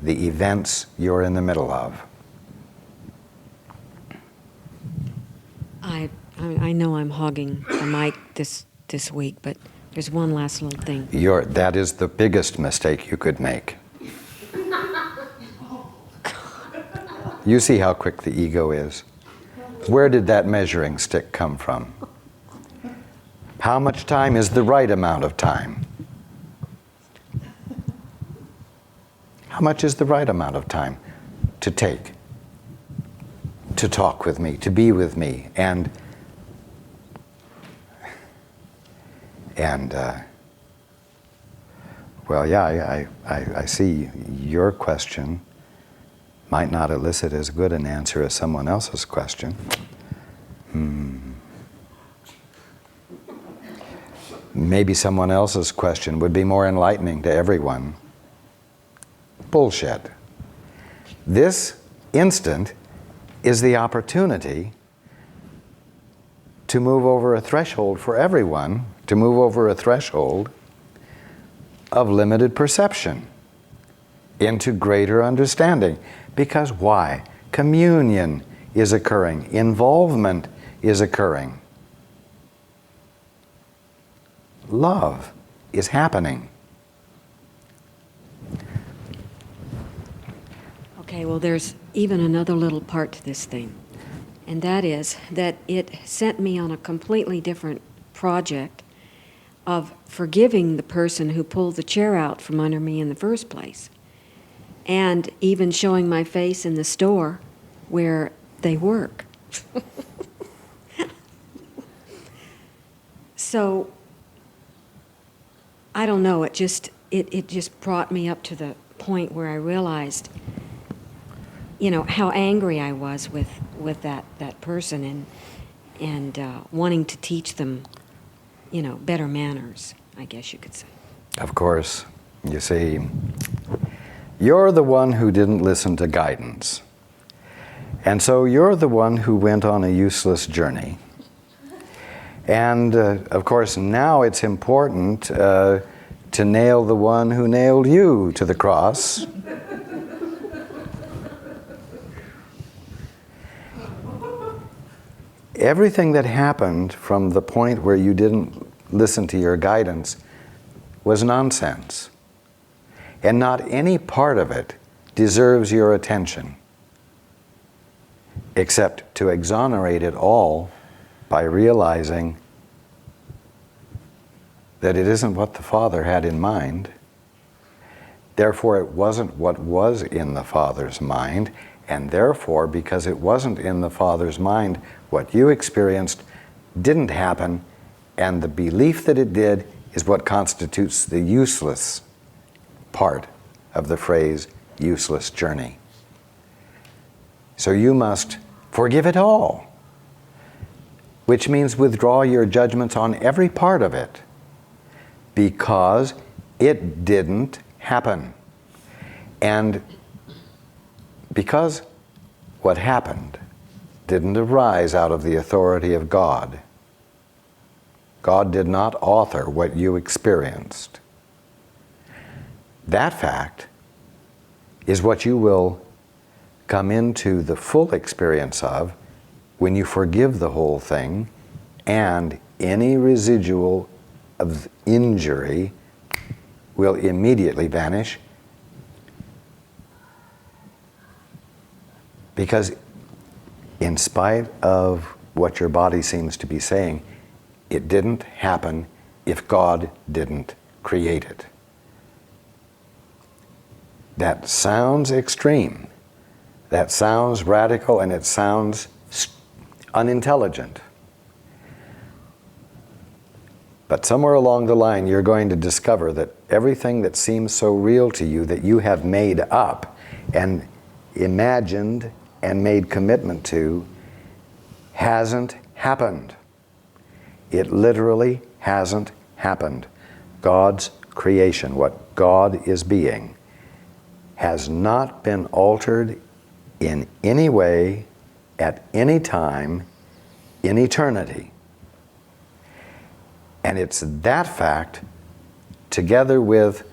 the events you're in the middle of. I know I'm hogging the mic this week, but there's one last little thing. That is the biggest mistake you could make. You see how quick the ego is. Where did that measuring stick come from? How much time is the right amount of time? How much is the right amount of time to take, to talk with me, to be with me, and well, yeah, I see your question might not elicit as good an answer as someone else's question. Maybe someone else's question would be more enlightening to everyone. Bullshit. This instant is the opportunity to move over a threshold for everyone, to move over a threshold of limited perception into greater understanding. Because why? Communion is occurring. Involvement is occurring. Love is happening. Okay, well, there's even another little part to this thing, and that is that it sent me on a completely different project of forgiving the person who pulled the chair out from under me in the first place, and even showing my face in the store where they work. So, I don't know, it just brought me up to the point where I realized, you know, how angry I was with that person, and wanting to teach them, you know, better manners, I guess you could say. Of course. You see, you're the one who didn't listen to guidance. And so you're the one who went on a useless journey. And of course, now it's important to nail the one who nailed you to the cross. Everything that happened from the point where you didn't listen to your guidance was nonsense. And not any part of it deserves your attention, except to exonerate it all by realizing that it isn't what the Father had in mind. Therefore, it wasn't what was in the Father's mind, and therefore, because it wasn't in the Father's mind, what you experienced didn't happen, and the belief that it did is what constitutes the useless part of the phrase useless journey. So you must forgive it all, which means withdraw your judgments on every part of it, because it didn't happen. And because what happened didn't arise out of the authority of God. God did not author what you experienced. That fact is what you will come into the full experience of when you forgive the whole thing, and any residual of injury will immediately vanish, because in spite of what your body seems to be saying, it didn't happen if God didn't create it. That sounds extreme, that sounds radical, and it sounds unintelligent. But somewhere along the line, you're going to discover that everything that seems so real to you that you have made up and imagined and made commitment to hasn't happened. It literally hasn't happened. God's creation, what God is being, has not been altered in any way, at any time, in eternity. And it's that fact, together with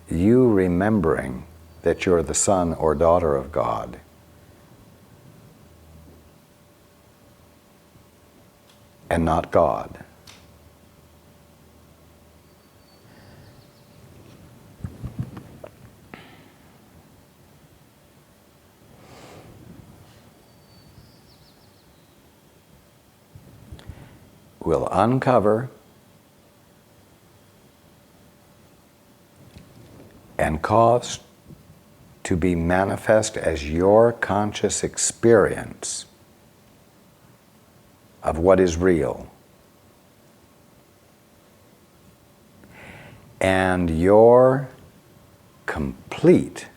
you remembering that you're the son or daughter of God. And not God. Will uncover and cause to be manifest as your conscious experience of what is real. And your complete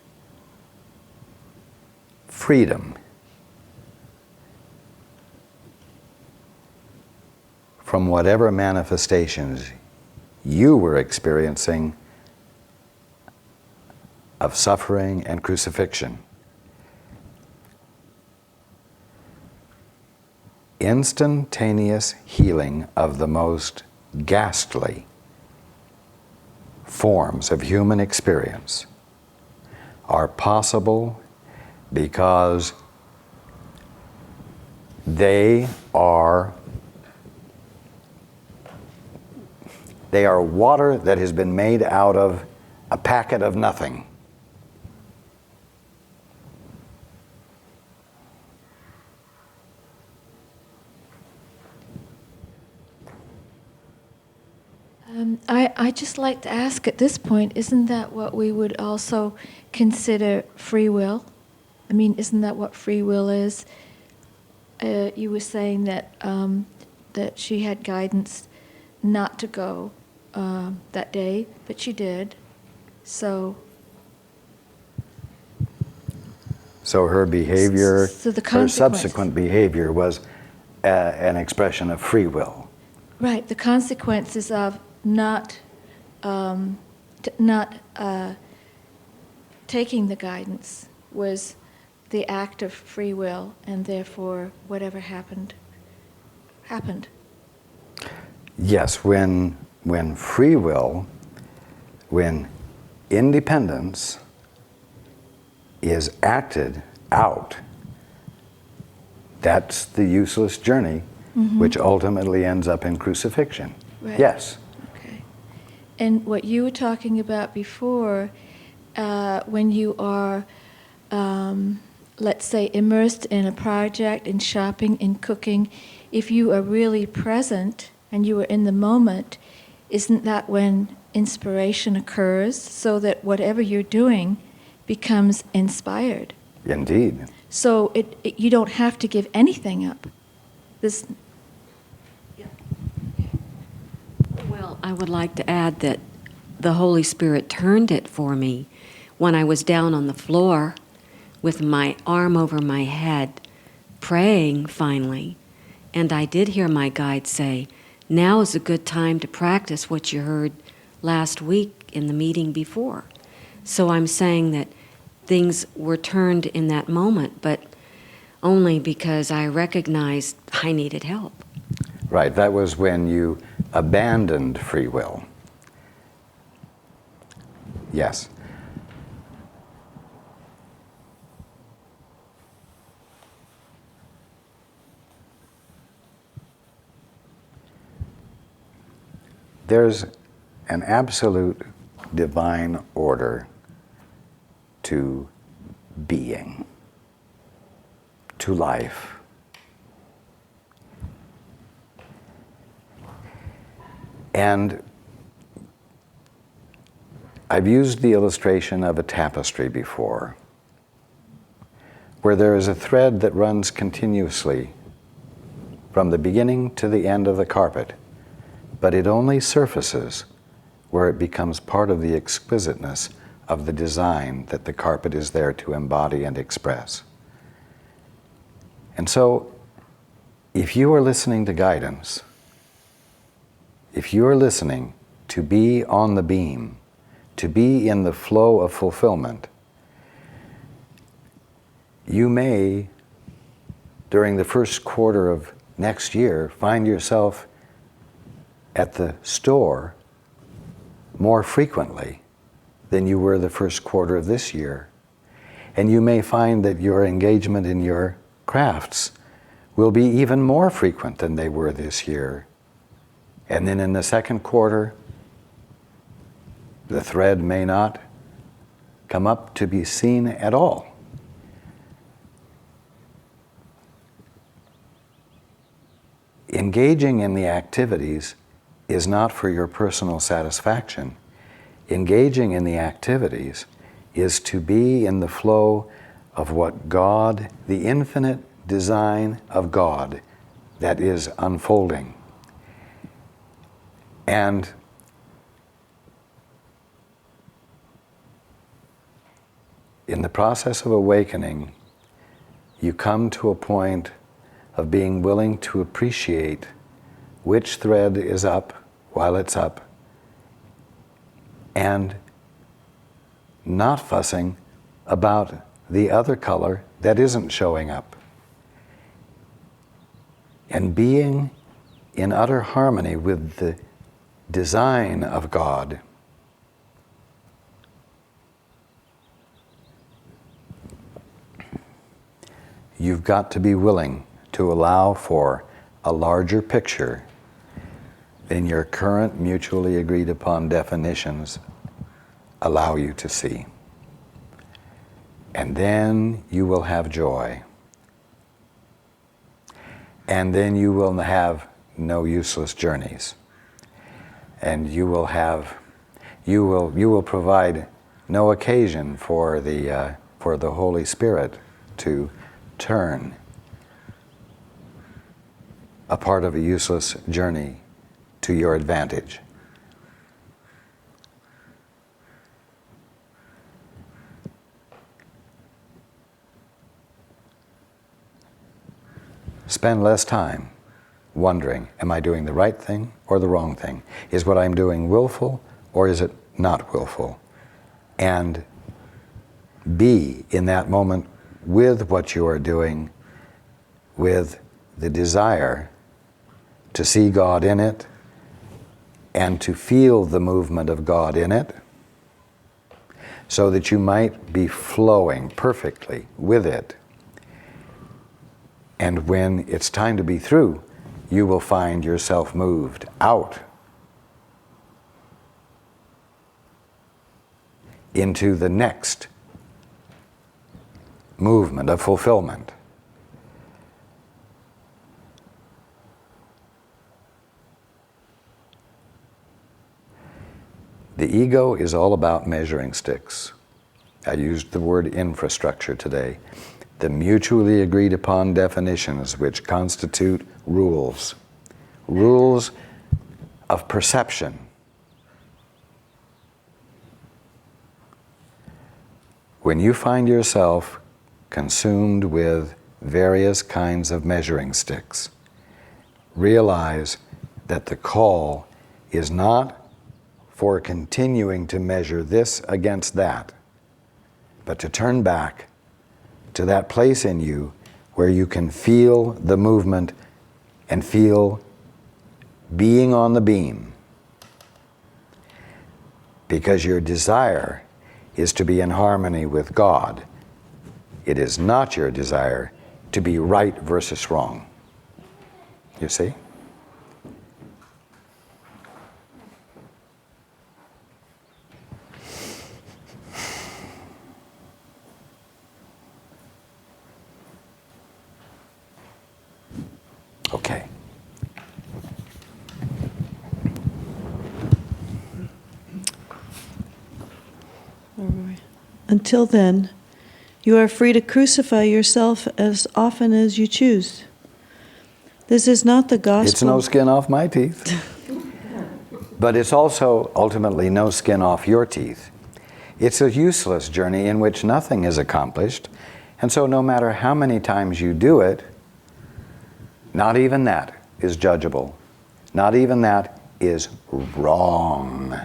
freedom from whatever manifestations you were experiencing of suffering and crucifixion. Instantaneous healing of the most ghastly forms of human experience are possible because they are water that has been made out of a packet of nothing. I just like to ask at this point, isn't that what we would also consider free will? I mean, isn't that what free will is? You were saying that that she had guidance not to go that day, but she did. So her behavior, so the her subsequent behavior was an expression of free will. Right, the consequences of not taking the guidance was the act of free will, and therefore whatever happened. Yes, when free will, when independence is acted out, that's the useless journey, which ultimately ends up in crucifixion. Right. Yes. Okay. And what you were talking about before, when you are, let's say, immersed in a project, in shopping, in cooking, if you are really present and you are in the moment, isn't that when inspiration occurs, so that whatever you're doing becomes inspired? Indeed. So you don't have to give anything up. This. Well, I would like to add that the Holy Spirit turned it for me when I was down on the floor with my arm over my head, praying finally. And I did hear my guide say, now is a good time to practice what you heard last week in the meeting before. So I'm saying that things were turned in that moment, but only because I recognized I needed help. Right, that was when you abandoned free will. Yes. There's an absolute divine order to being, to life. And I've used the illustration of a tapestry before, where there is a thread that runs continuously from the beginning to the end of the carpet, but it only surfaces where it becomes part of the exquisiteness of the design that the carpet is there to embody and express. And so, if you are listening to guidance, if you are listening to be on the beam, to be in the flow of fulfillment, you may, during the first quarter of next year, find yourself at the store more frequently than you were the first quarter of this year. And you may find that your engagement in your crafts will be even more frequent than they were this year. And then in the second quarter, the thread may not come up to be seen at all. Engaging in the activities is not for your personal satisfaction. Engaging in the activities is to be in the flow of what God, the infinite design of God, that is unfolding. And in the process of awakening, you come to a point of being willing to appreciate which thread is up while it's up, and not fussing about the other color that isn't showing up. And being in utter harmony with the design of God. You've got to be willing to allow for a larger picture than your current mutually agreed upon definitions allow you to see. And then you will have joy. And then you will have no useless journeys. And you will provide no occasion for the Holy Spirit to turn a part of a useless journey to your advantage. Spend less time wondering, am I doing the right thing or the wrong thing? Is what I'm doing willful or is it not willful? And be in that moment with what you are doing, with the desire to see God in it and to feel the movement of God in it, so that you might be flowing perfectly with it. And when it's time to be through, you will find yourself moved out into the next movement of fulfillment. The ego is all about measuring sticks. I used the word infrastructure today. The mutually agreed upon definitions which constitute rules. Rules of perception. When you find yourself consumed with various kinds of measuring sticks, realize that the call is not for continuing to measure this against that, but to turn back to that place in you where you can feel the movement and feel being on the beam. Because your desire is to be in harmony with God. It is not your desire to be right versus wrong. You see? Okay. Until then, you are free to crucify yourself as often as you choose. This is not the gospel. It's no skin off my teeth. But it's also ultimately no skin off your teeth. It's a useless journey in which nothing is accomplished. And so no matter how many times you do it, not even that is judgeable. Not even that is wrong.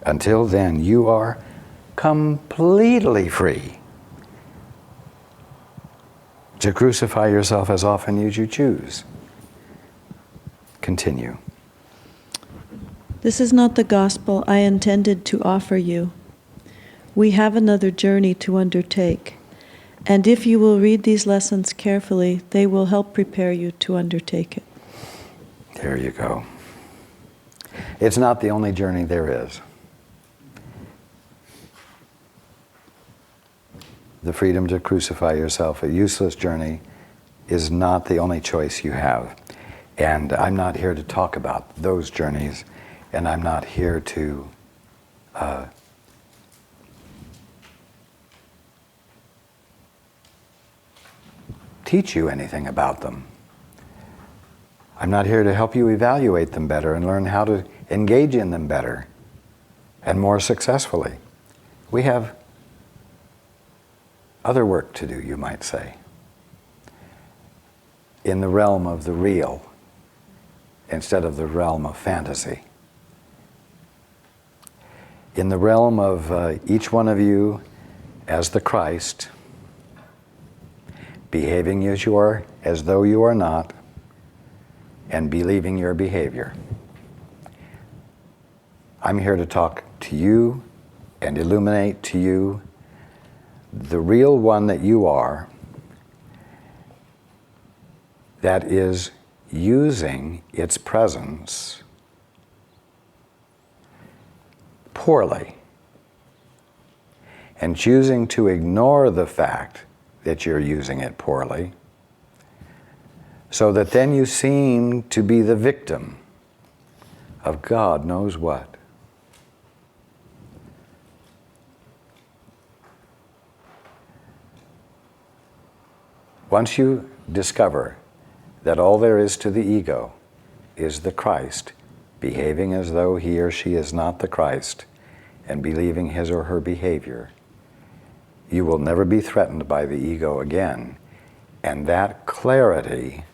Until then, you are completely free to crucify yourself as often as you choose. Continue. This is not the gospel I intended to offer you. We have another journey to undertake, and if you will read these lessons carefully, they will help prepare you to undertake it. There you go. It's not the only journey there is. The freedom to crucify yourself, a useless journey, is not the only choice you have. And I'm not here to talk about those journeys, and I'm not here to teach you anything about them. I'm not here to help you evaluate them better and learn how to engage in them better and more successfully. We have other work to do, you might say, in the realm of the real instead of the realm of fantasy. In the realm of each one of you as the Christ, behaving as you are, as though you are not, and believing your behavior. I'm here to talk to you and illuminate to you the real one that you are, that is using its presence poorly and choosing to ignore the fact that you're using it poorly, so that then you seem to be the victim of God knows what. Once you discover that all there is to the ego is the Christ, behaving as though he or she is not the Christ, and believing his or her behavior, you will never be threatened by the ego again. And that clarity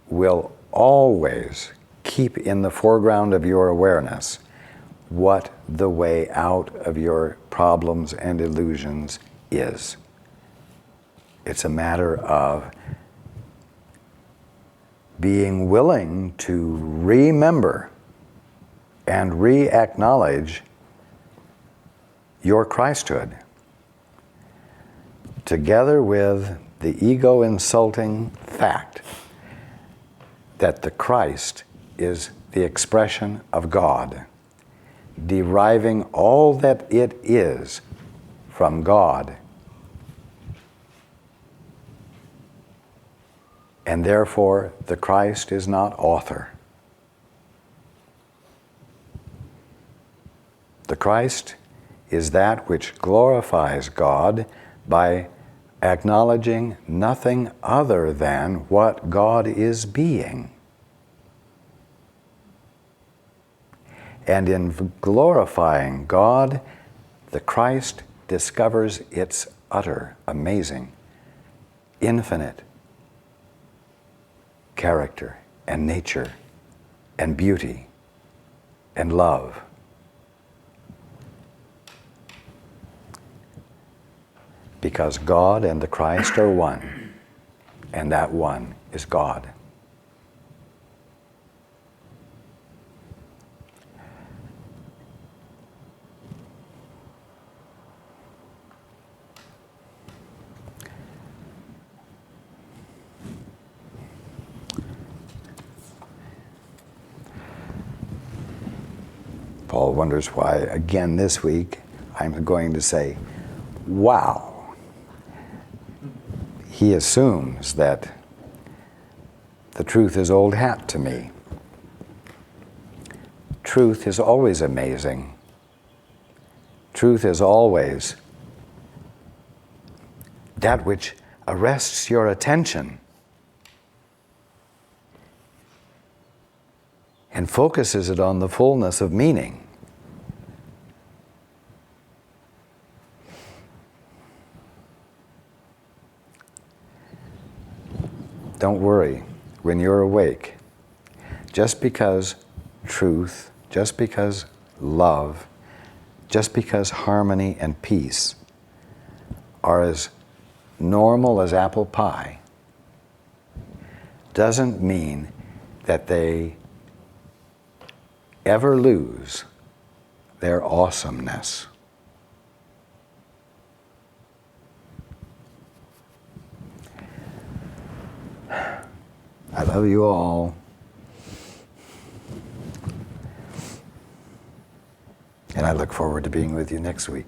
will always keep in the foreground of your awareness what the way out of your problems and illusions is. It's a matter of being willing to remember and re-acknowledge your Christhood, together with the ego-insulting fact that the Christ is the expression of God, deriving all that it is from God, and therefore the Christ is not author. The Christ is that which glorifies God by acknowledging nothing other than what God is being. And in glorifying God, the Christ discovers its utter, amazing, infinite character and nature and beauty and love. Because God and the Christ are one, and that one is God. Paul wonders why, again this week, I'm going to say, wow. He assumes that the truth is old hat to me. Truth is always amazing. Truth is always that which arrests your attention and focuses it on the fullness of meaning. Don't worry when you're awake. Just because truth, just because love, just because harmony and peace are as normal as apple pie, doesn't mean that they ever lose their awesomeness. I love you all. And I look forward to being with you next week.